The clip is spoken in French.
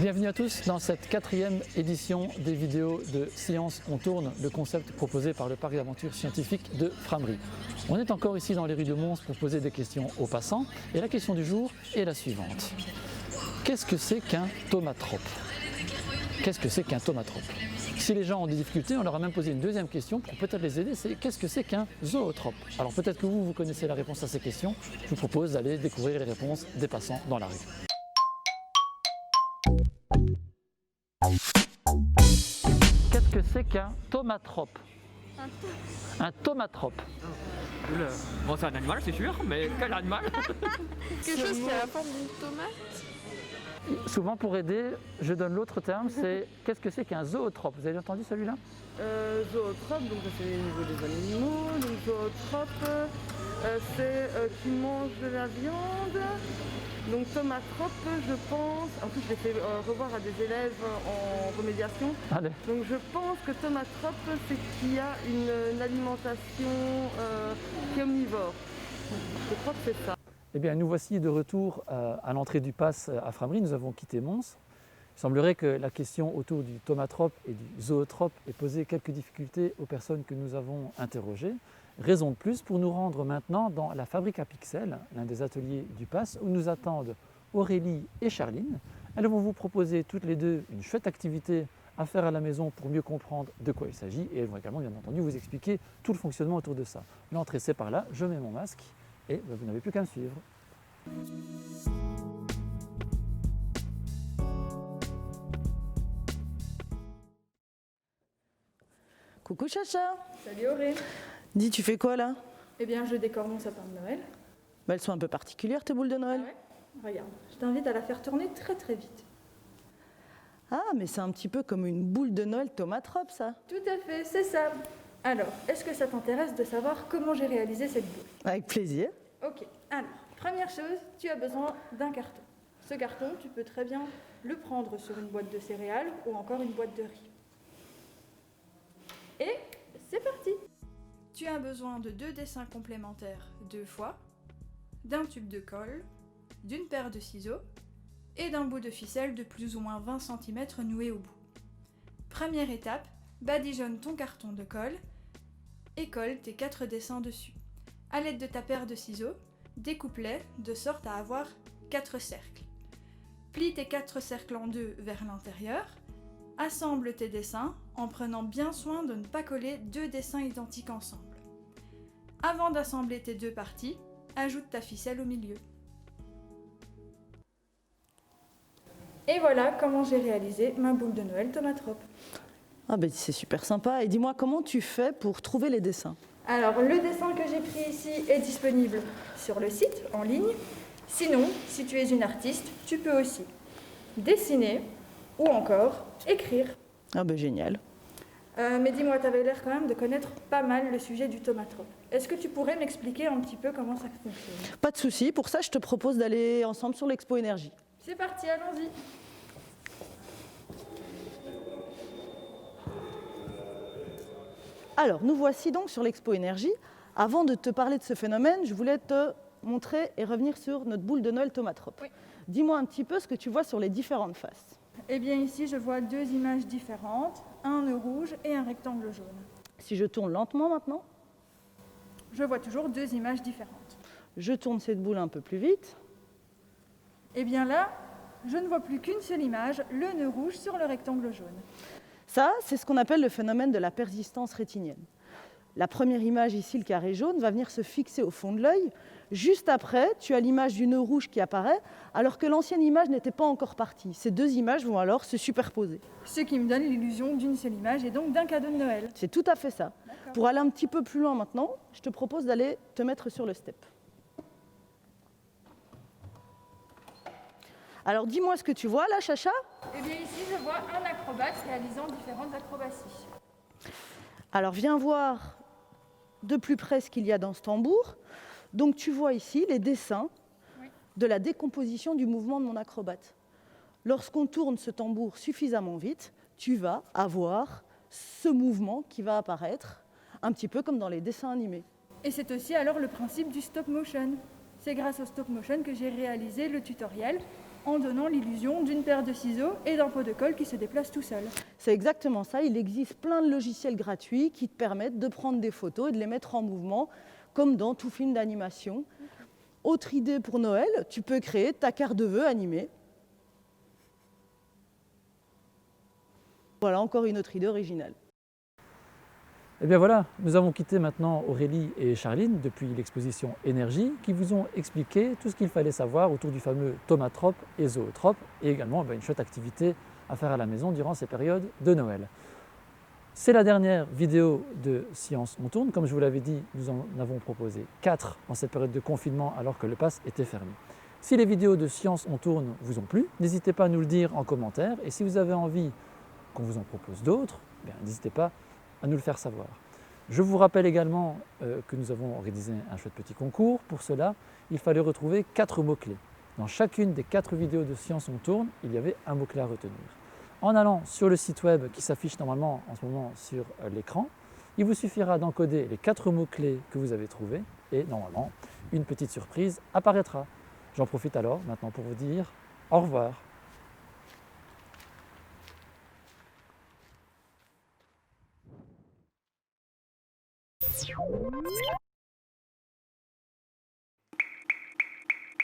Bienvenue à tous dans cette 4e édition des vidéos de Science on tourne, le concept proposé par le parc d'aventure scientifique de Frameries. On est encore ici dans les rues de Mons pour poser des questions aux passants et la question du jour est la suivante. Qu'est-ce que c'est qu'un tomatrope? Qu'est-ce que c'est qu'un tomatrope? Si les gens ont des difficultés, on leur a même posé une deuxième question pour peut-être les aider, c'est qu'est-ce que c'est qu'un zootrope? Alors peut-être que vous connaissez la réponse à ces questions, je vous propose d'aller découvrir les réponses des passants dans la rue. Qu'est-ce que c'est qu'un tomatrope? Un tomatrope. Oula. Bon, c'est un animal, c'est sûr, mais quel animal? Quelque chose qui a la forme d'une tomate. Souvent pour aider, je donne l'autre terme, c'est qu'est-ce que c'est qu'un zootrope? Vous avez entendu celui-là? Zootrope, donc c'est au niveau des animaux. Donc zootrope, c'est qui mange de la viande. Donc tomatrope, je pense, en plus je l'ai fait revoir à des élèves en remédiation. Allez. Donc je pense que tomatrope, c'est qu'il y a une alimentation qui est omnivore. Je crois que c'est ça. Eh bien, nous voici de retour à l'entrée du pass à Frameries. Nous avons quitté Mons. Il semblerait que la question autour du tomatrope et du zootrope ait posé quelques difficultés aux personnes que nous avons interrogées. Raison de plus pour nous rendre maintenant dans la fabrique à pixels, l'un des ateliers du pass, où nous attendent Aurélie et Charline. Elles vont vous proposer toutes les deux une chouette activité à faire à la maison pour mieux comprendre de quoi il s'agit. Et elles vont également, bien entendu, vous expliquer tout le fonctionnement autour de ça. L'entrée, c'est par là. Je mets mon masque. Et vous n'avez plus qu'à me suivre. Coucou Chacha. Salut Auré. Dis, tu fais quoi là? Eh bien, je décore mon sapin de Noël. Bah, elles sont un peu particulières tes boules de Noël. Ah ouais? Regarde, je t'invite à la faire tourner très très vite. Ah, mais c'est un petit peu comme une boule de Noël tomatrope ça. Tout à fait, c'est ça. Alors, est-ce que ça t'intéresse de savoir comment j'ai réalisé cette boule? Avec plaisir. Ok, alors, première chose, tu as besoin d'un carton. Ce carton, tu peux très bien le prendre sur une boîte de céréales ou encore une boîte de riz. Et c'est parti! Tu as besoin de 2 dessins complémentaires 2 fois, d'un tube de colle, d'une paire de ciseaux et d'un bout de ficelle de plus ou moins 20 cm noué au bout. Première étape, badigeonne ton carton de colle et colle tes 4 dessins dessus. A l'aide de ta paire de ciseaux, découpe-les de sorte à avoir 4 cercles. Plie tes 4 cercles en deux vers l'intérieur. Assemble tes dessins en prenant bien soin de ne pas coller 2 dessins identiques ensemble. Avant d'assembler tes 2 parties, ajoute ta ficelle au milieu. Et voilà comment j'ai réalisé ma boule de Noël tomatrope. Ah ben c'est super sympa. Et dis-moi comment tu fais pour trouver les dessins? Alors, le dessin que j'ai pris ici est disponible sur le site, en ligne. Sinon, si tu es une artiste, tu peux aussi dessiner ou encore écrire. Ah ben génial. Mais dis-moi, tu avais l'air quand même de connaître pas mal le sujet du tomatrope. Est-ce que tu pourrais m'expliquer un petit peu comment ça fonctionne? Pas de souci. Pour ça, je te propose d'aller ensemble sur l'Expo Énergie. C'est parti, allons-y. Alors, nous voici donc sur l'Expo Énergie. Avant de te parler de ce phénomène, je voulais te montrer et revenir sur notre boule de Noël tomatrope. Oui. Dis-moi un petit peu ce que tu vois sur les différentes faces. Eh bien ici, je vois 2 images différentes, un nœud rouge et un rectangle jaune. Si je tourne lentement maintenant, Je vois toujours 2 images différentes. je tourne cette boule un peu plus vite. Eh bien là, je ne vois plus qu'une seule image, le nœud rouge sur le rectangle jaune. Ça, c'est ce qu'on appelle le phénomène de la persistance rétinienne. La première image ici, le carré jaune, va venir se fixer au fond de l'œil. Juste après, tu as l'image du nœud rouge qui apparaît, alors que l'ancienne image n'était pas encore partie. Ces 2 images vont alors se superposer. Ce qui me donne l'illusion d'une seule image et donc d'un cadeau de Noël. C'est tout à fait ça. D'accord. Pour aller un petit peu plus loin maintenant, je te propose d'aller te mettre sur le step. Alors dis-moi ce que tu vois là, Chacha. Eh bien ici, je vois un acrobate réalisant différentes acrobaties. Alors viens voir de plus près ce qu'il y a dans ce tambour. Donc tu vois ici les dessins de la décomposition du mouvement de mon acrobate. Lorsqu'on tourne ce tambour suffisamment vite, tu vas avoir ce mouvement qui va apparaître, un petit peu comme dans les dessins animés. Et c'est aussi alors le principe du stop motion. C'est grâce au stop motion que j'ai réalisé le tutoriel en donnant l'illusion d'une paire de ciseaux et d'un pot de colle qui se déplace tout seul. C'est exactement ça. Il existe plein de logiciels gratuits qui te permettent de prendre des photos et de les mettre en mouvement, comme dans tout film d'animation. Autre idée pour Noël, tu peux créer ta carte de vœux animée. Voilà encore une autre idée originale. Et bien voilà, nous avons quitté maintenant Aurélie et Charline depuis l'exposition Énergie qui vous ont expliqué tout ce qu'il fallait savoir autour du fameux tomatrope et zootrope et également une chouette activité à faire à la maison durant ces périodes de Noël. C'est la dernière vidéo de Science on tourne. Comme je vous l'avais dit, nous en avons proposé 4 en cette période de confinement alors que le pass était fermé. Si les vidéos de Science on tourne vous ont plu, n'hésitez pas à nous le dire en commentaire et si vous avez envie qu'on vous en propose d'autres, n'hésitez pas à nous le faire savoir. Je vous rappelle également que nous avons organisé un chouette petit concours. Pour cela, il fallait retrouver 4 mots-clés. Dans chacune des 4 vidéos de Science on tourne, il y avait un mot-clé à retenir. En allant sur le site web qui s'affiche normalement en ce moment sur l'écran, il vous suffira d'encoder les 4 mots-clés que vous avez trouvés et normalement, une petite surprise apparaîtra. J'en profite alors maintenant pour vous dire au revoir.